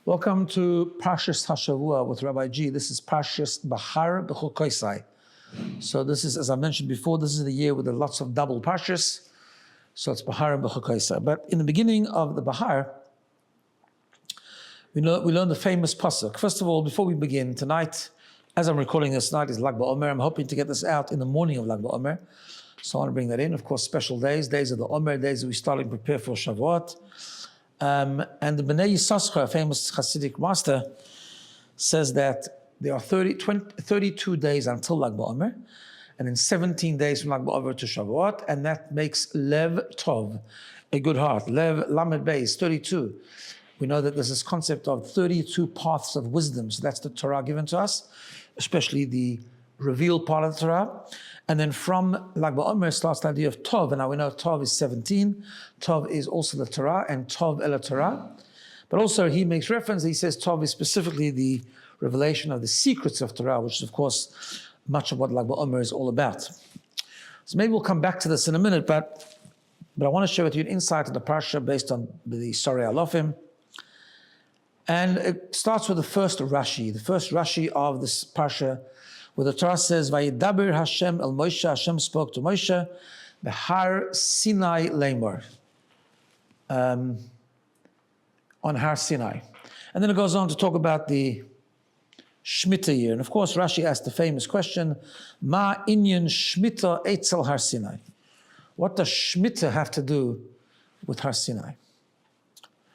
Welcome to Parshas Hashavua with Rabbi G. This is Parsha Behar Bechukosai. So this is, as I mentioned before, this is the year with lots of double Parshas. So it's Behar and Bechukosai. But in the beginning of the Behar, we learn the famous pasuk. First of all, before we begin tonight, as I'm recording this tonight is Lag BaOmer. I'm hoping to get this out in the morning of Lag BaOmer. So I want to bring that in. Of course, special days of the Omer, days that we start to prepare for Shavuot. And the Bnei Yissaschar, a famous Hasidic master, says that there are 32 days until Lag BaOmer, and then 17 days from Lag BaOmer to Shavuot, and that makes Lev Tov, a good heart. Lev Lamed Beis, 32. We know that there's this concept of 32 paths of wisdom, so that's the Torah given to us, especially the revealed part of the Torah. And then from Lag BaOmer starts the idea of Tov, and now we know Tov is 17. Tov is also the Torah, and Tov Ela Torah. But also he makes reference, he says Tov is specifically the revelation of the secrets of Torah, which is of course much of what Lag BaOmer is all about. So maybe we'll come back to this in a minute, but I want to share with you an insight of the Parsha based on the Sorei Alofim. And it starts with the first Rashi of this Parsha, where the Torah says, "Vayidaber Hashem el Moshe." Hashem spoke to Moshe, Behar Sinai Lemor, on Har Sinai, and then it goes on to talk about the Shemitah year. And of course, Rashi asked the famous question, "Ma inyan Shemitah etzel Har Sinai?" What does Shemitah have to do with Har Sinai?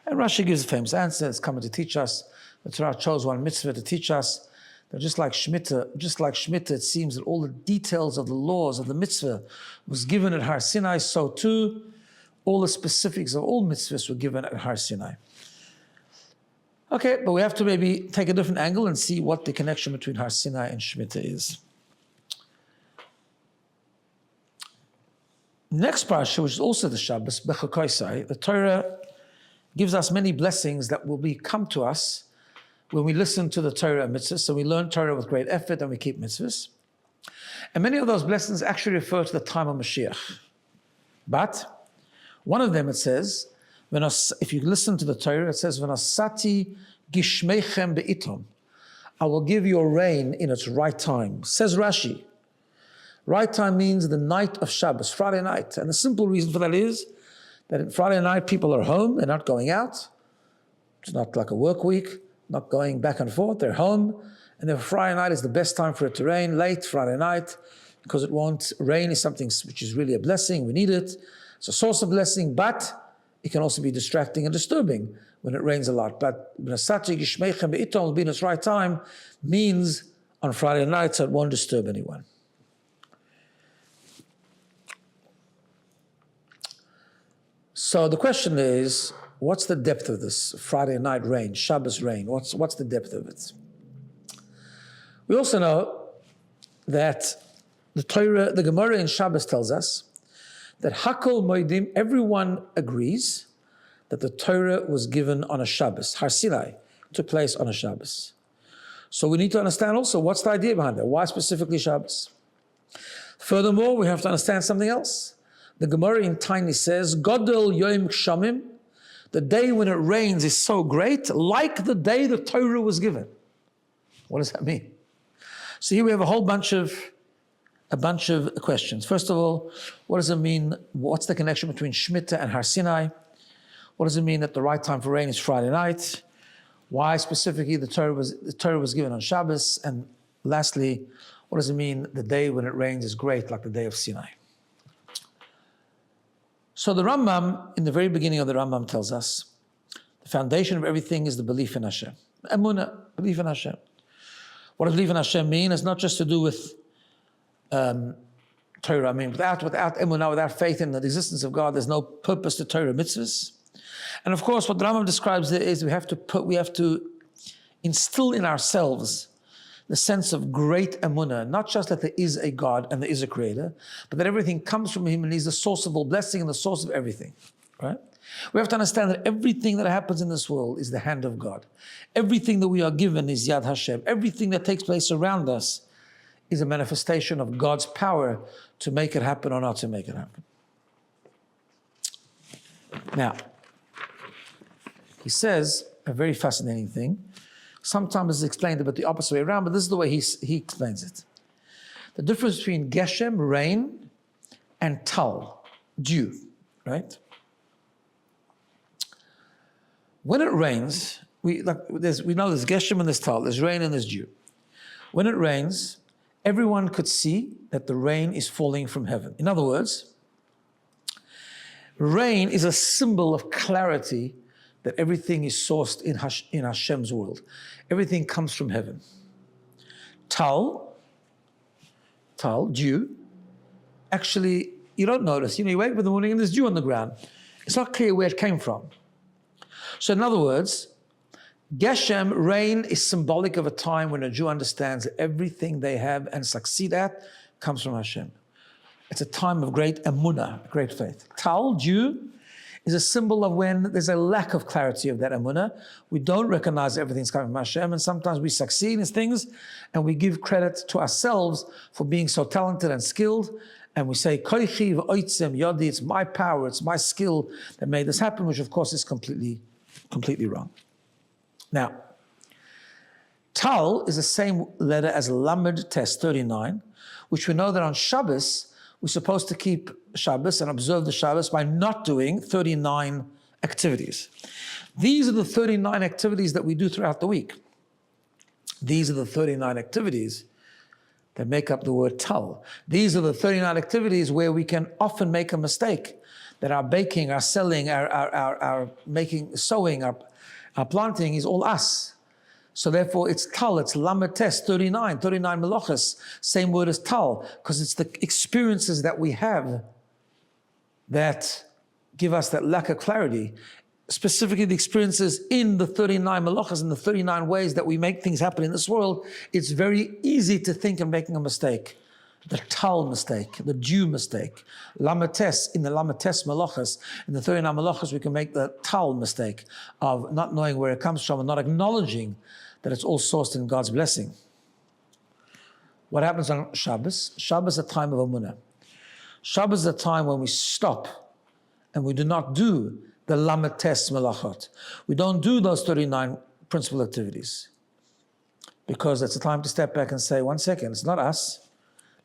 And Rashi gives the famous answer. It's coming to teach us. The Torah chose one mitzvah to teach us. That just like Shemitah, it seems that all the details of the laws of the mitzvah was given at Har Sinai, so too all the specifics of all mitzvahs were given at Har Sinai. Okay, but we have to maybe take a different angle and see what the connection between Har Sinai and Shemitah is. Next parsha, which is also the Shabbat, Bechukosai, the Torah gives us many blessings that will come to us when we listen to the Torah and mitzvahs. So we learn Torah with great effort and we keep mitzvahs. And many of those blessings actually refer to the time of Mashiach. But one of them, it says, if you listen to the Torah, it says, "V'nasati gishmeichem be'itom." I will give your rain in its right time. Says Rashi. Right time means the night of Shabbos, Friday night. And the simple reason for that is that Friday night people are home, they're not going out. It's not like a work week, not going back and forth, they're home. And then Friday night is the best time for it to rain, late Friday night, because rain is something which is really a blessing, we need it. It's a source of blessing, but it can also be distracting and disturbing when it rains a lot. But "B'nasati gishmeichem be'itom" will be in its right time, means on Friday night, so it won't disturb anyone. So the question is, what's the depth of this Friday night rain, Shabbos rain? What's the depth of it? We also know that the Torah, the Gemara in Shabbos tells us that Hakol Moedim, everyone agrees that the Torah was given on a Shabbos. Har Sinai took place on a Shabbos. So we need to understand also what's the idea behind that. Why specifically Shabbos? Furthermore, we have to understand something else. The Gemara in Tiny says, "Godel Yom Kshamim," the day when it rains is so great, like the day the Torah was given. What does that mean? So here we have a bunch of questions. First of all, what does it mean? What's the connection between Shemitah and Har Sinai? What does it mean that the right time for rain is Friday night? Why specifically the Torah was given on Shabbos? And lastly, what does it mean the day when it rains is great, like the day of Sinai? So the Rambam, in the very beginning of the Rambam, tells us the foundation of everything is the belief in Hashem. Emunah, belief in Hashem. What does belief in Hashem mean? It's not just to do with Torah. I mean, without Emunah, without faith in the existence of God, there's no purpose to Torah mitzvahs. And of course, what the Rambam describes there is we have to instill in ourselves the sense of great emunah, not just that there is a God and there is a creator, but that everything comes from him and he's the source of all blessing and the source of everything, right? We have to understand that everything that happens in this world is the hand of God. Everything that we are given is Yad Hashem. Everything that takes place around us is a manifestation of God's power to make it happen or not to make it happen. Now, he says, a very fascinating thing. Sometimes it's explained a bit the opposite way around, but this is the way he explains it. The difference between Geshem, rain, and Tal, dew, right? When it rains, we know there's Geshem and there's Tal, there's rain and there's dew. When it rains, everyone could see that the rain is falling from heaven. In other words, rain is a symbol of clarity that everything is sourced in Hashem's world. Everything comes from heaven. Tal, dew, actually, you don't notice. You wake up in the morning and there's dew on the ground. It's not clear where it came from. So in other words, Geshem, rain, is symbolic of a time when a Jew understands that everything they have and succeed at comes from Hashem. It's a time of great emunah, great faith. Tal, dew, is a symbol of when there's a lack of clarity of that emunah. We don't recognize everything's coming from Hashem, and sometimes we succeed in things, and we give credit to ourselves for being so talented and skilled, and we say, Koichi v'oitzem yodi, it's my power, it's my skill that made this happen, which of course is completely wrong. Now, Tal is the same letter as Lamed Tes 39, which we know that on Shabbos, we're supposed to keep Shabbos and observe the Shabbos by not doing 39 activities. These are the 39 activities that we do throughout the week. These are the 39 activities that make up the word Tal. These are the 39 activities where we can often make a mistake, that our baking, our selling, our making, sewing, our planting is all us. So therefore it's Tal, it's Lamed Tes 39 melachos, same word as Tal, because it's the experiences that we have that give us that lack of clarity, specifically the experiences in the 39 melachos, in the 39 ways that we make things happen in this world. It's very easy to think of making a mistake. The Tal mistake, the dew mistake. Lamed Tes, in the Lamed Tes melachos, in the 39 melachos, we can make the Tal mistake of not knowing where it comes from and not acknowledging that it's all sourced in God's blessing. What happens on Shabbos? Shabbos is a time of emunah. Shabbos is a time when we stop and we do not do the Lamed Tes melachot. We don't do those 39 principal activities because it's a time to step back and say, 1 second, it's not us.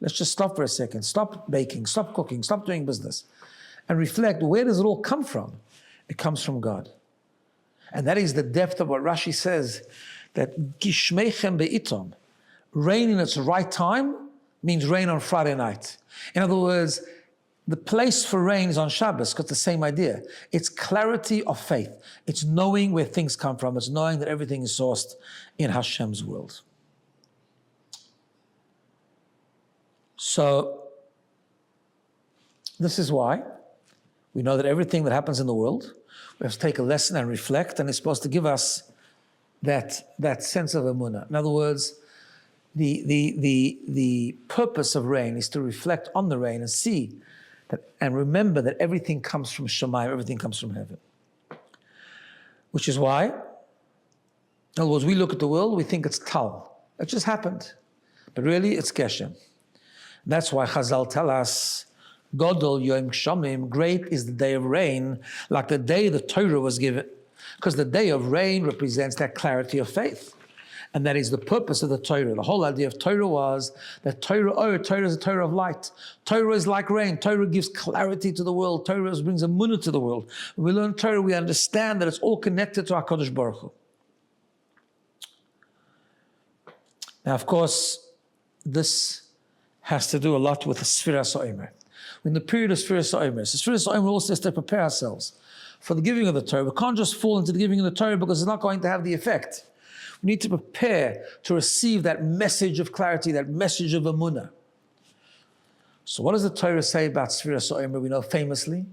Let's just stop for a second. Stop baking, stop cooking, stop doing business, and reflect, where does it all come from? It comes from God. And that is the depth of what Rashi says, that Gishmeichem be'itom, rain in its right time means rain on Friday night. In other words, the place for rain is on Shabbos, because the same idea. It's clarity of faith. It's knowing where things come from. It's knowing that everything is sourced in Hashem's world. So, this is why we know that everything that happens in the world, we have to take a lesson and reflect, and it's supposed to give us that sense of emunah. In other words, the purpose of rain is to reflect on the rain and see that, and remember that everything comes from Shemayim, everything comes from heaven. Which is why, in other words, we look at the world, we think it's Tal. It just happened. But really, it's Geshem. That's why Chazal tell us, Godol Yom Gshamim, great is the day of rain, like the day the Torah was given. Because the day of rain represents that clarity of faith. And that is the purpose of the Torah. The whole idea of Torah was that Torah is a Torah of light. Torah is like rain. Torah gives clarity to the world. Torah brings a emunah to the world. When we learn Torah, we understand that it's all connected to HaKadosh Baruch Hu. Now, of course, this has to do a lot with the Sfiras HaOmer. In the period of Sfiras HaOmer, Sfiras HaOmer also says to prepare ourselves for the giving of the Torah. We can't just fall into the giving of the Torah because it's not going to have the effect. We need to prepare to receive that message of clarity, that message of emunah. So what does the Torah say about Sfiras HaOmer? We know famously.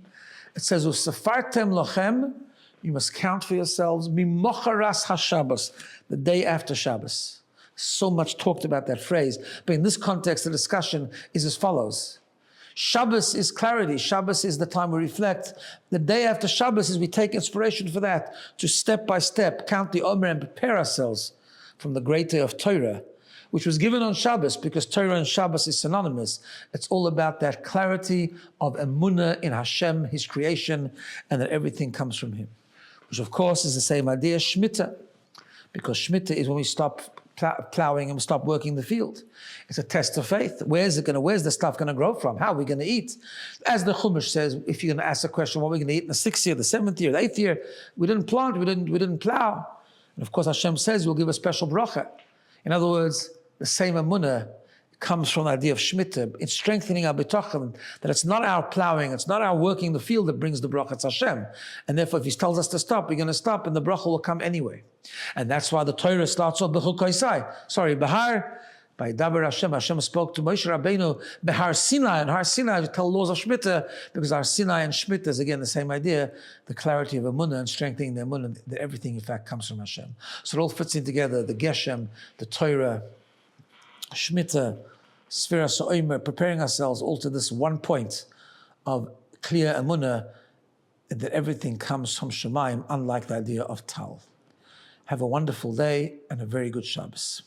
It says, U'sefartem lochem, you must count for yourselves, Mimocharas HaShabbos, the day after Shabbos. So much talked about that phrase, but in this context, the discussion is as follows. Shabbos is clarity. Shabbos is the time we reflect. The day after Shabbos is we take inspiration for that, to step by step count the Omer and prepare ourselves from the great day of Torah, which was given on Shabbos, because Torah and Shabbos is synonymous. It's all about that clarity of emunah in Hashem, His creation, and that everything comes from Him. which of course is the same idea, Shemitah, because Shemitah is when we stop plowing and we stop working the field. It's a test of faith. Where's the stuff going to grow from? How are we going to eat? As the Chumash says, if you're going to ask a question, what are we going to eat in the 6th year, the 7th year, the 8th year? We didn't plant, we didn't plow. And of course Hashem says we'll give a special bracha. In other words, the same emunah comes from the idea of Shemitah. It's strengthening our bitachon, that it's not our plowing, it's not our working the field that brings the bracha, it's Hashem. And therefore, if He tells us to stop, we're going to stop, and the bracha will come anyway. And that's why the Torah starts off Bechukosai. Behar, by Daber Hashem. Hashem spoke to Moshe Rabbeinu, Behar Sinai, and Har Sinai to tell laws of Shemitah, because Har Sinai and Shemitah is again the same idea, the clarity of emunah and strengthening the emunah, that everything in fact comes from Hashem. So it all fits in together, the Geshem, the Torah, Shemitah, Sfira So'imer, preparing ourselves all to this one point of clear emunah, that everything comes from Shemaim, unlike the idea of Tal. Have a wonderful day and a very good Shabbos.